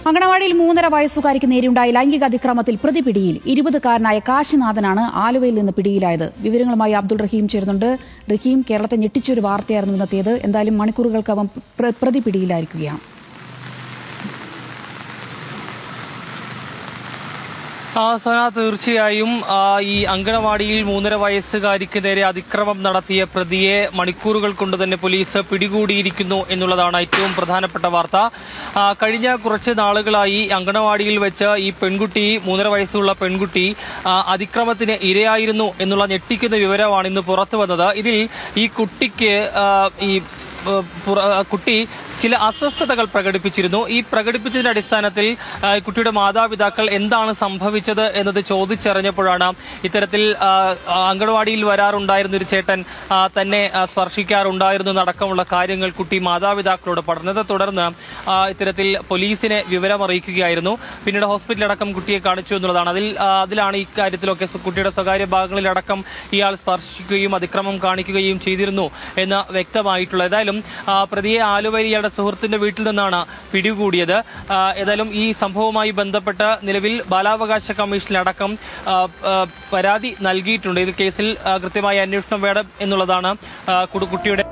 അങ്കണവാടിയിൽ 3.5 വയസ്സുകാരിക്ക് നേരെയുണ്ടായ ലൈംഗിക അതിക്രമത്തിൽ പ്രതി പിടിയിൽ 20-കാരനായ കാശിനാഥനാണ് ആലുവയിൽ നിന്ന് പിടിയിലായത്. വിവരങ്ങളുമായി അബ്ദുൾ റഹീം ചേരുന്നുണ്ട്. റഹീം, കേരളത്തെ ഞെട്ടിച്ചൊരു വാർത്തയായിരുന്നു ഇന്നത്തേത്. എന്തായാലും മണിക്കൂറുകൾക്കകം പ്രതി പിടിയിലായിരിക്കുകയാണ്. സന, തീർച്ചയായും ഈ അങ്കണവാടിയിൽ 3.5 വയസ്സുകാരിക്ക് നേരെ അതിക്രമം നടത്തിയ പ്രതിയെ മണിക്കൂറുകൾ കൊണ്ട് തന്നെ പോലീസ് പിടികൂടിയിരിക്കുന്നു എന്നുള്ളതാണ് ഏറ്റവും പ്രധാനപ്പെട്ട വാർത്ത. കഴിഞ്ഞ കുറച്ച് നാളുകളായി അങ്കണവാടിയിൽ വെച്ച് ഈ പെൺകുട്ടി 3.5 വയസ്സുള്ള പെൺകുട്ടി അതിക്രമത്തിന് ഇരയായിരുന്നു എന്നുള്ള ഞെട്ടിക്കുന്ന വിവരമാണ് ഇന്ന് പുറത്തു വന്നത്. ഇതിൽ ഈ കുട്ടി ചില അസ്വസ്ഥതകൾ പ്രകടിപ്പിച്ചിരുന്നു. ഈ പ്രകടിപ്പിച്ചതിന്റെ അടിസ്ഥാനത്തിൽ കുട്ടിയുടെ മാതാപിതാക്കൾ എന്താണ് സംഭവിച്ചത് എന്നത് ചോദിച്ചറിഞ്ഞപ്പോഴാണ് ഇത്തരത്തിൽ അങ്കണവാടിയിൽ വരാറുണ്ടായിരുന്ന ഒരു ചേട്ടൻ തന്നെ സ്പർശിക്കാറുണ്ടായിരുന്നു എന്നടക്കമുള്ള കാര്യങ്ങൾ കുട്ടി മാതാപിതാക്കളോട് പറഞ്ഞത്. തുടർന്ന് ഇത്തരത്തിൽ പോലീസിനെ വിവരമറിയിക്കുകയായിരുന്നു. പിന്നീട് ഹോസ്പിറ്റലടക്കം കുട്ടിയെ കാണിച്ചു എന്നുള്ളതാണ്. അതിലാണ് ഇക്കാര്യത്തിലൊക്കെ കുട്ടിയുടെ സ്വകാര്യ ഭാഗങ്ങളിലടക്കം ഇയാൾ സ്പർശിക്കുകയും അതിക്രമം കാണിക്കുകയും ചെയ്തിരുന്നു എന്ന് വ്യക്തമായിട്ടുള്ളത്. ഏതായാലും പ്രതിയെ ആലുവയിൽ ഇയാളുടെ സുഹൃത്തിന്റെ വീട്ടിൽ നിന്നാണ് പിടികൂടിയത്. ഏതായാലും ഈ സംഭവവുമായി ബന്ധപ്പെട്ട് നിലവിൽ ബാലാവകാശ കമ്മീഷനിലടക്കം പരാതി നൽകിയിട്ടുണ്ട്. ഇത് കേസിൽ കൃത്യമായ അന്വേഷണം വേണം എന്നുള്ളതാണ് കുട്ടിയുടെ